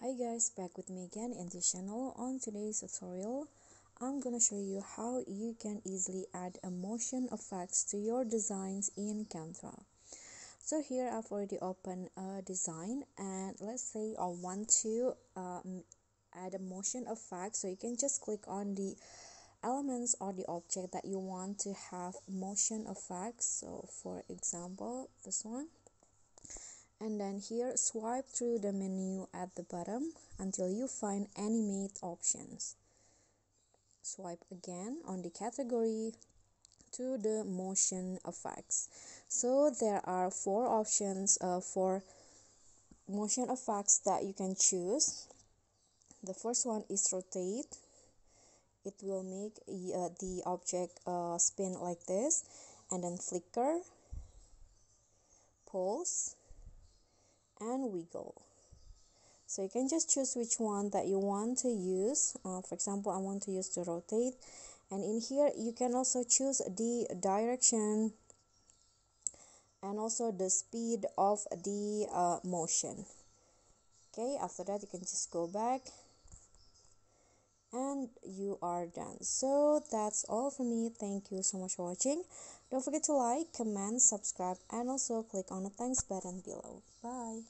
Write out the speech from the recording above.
Hi guys, back with me again in this channel. On today's tutorial, I'm gonna show you how you can easily add a motion effects to your designs in Canva. So here I've already opened a design, and let's say I want to add a motion effect. So you can just click on the elements or the object that you want to have motion effects. So for example, this one. And then here swipe through the menu at the bottom until you find animate options. Swipe again on the category to the motion effects. So there are four options for motion effects that you can choose. The first one is rotate. It will make the object spin like this, and then flicker, pulse, and wiggle. So you can just choose which one that you want to use. For example, I want to use the rotate, and in here you can also choose the direction and also the speed of the motion. Okay, after that you can just go back and you are done. So that's all for me. Thank you so much for watching. Don't forget to like, comment, subscribe, and also click on the thanks button below. Bye.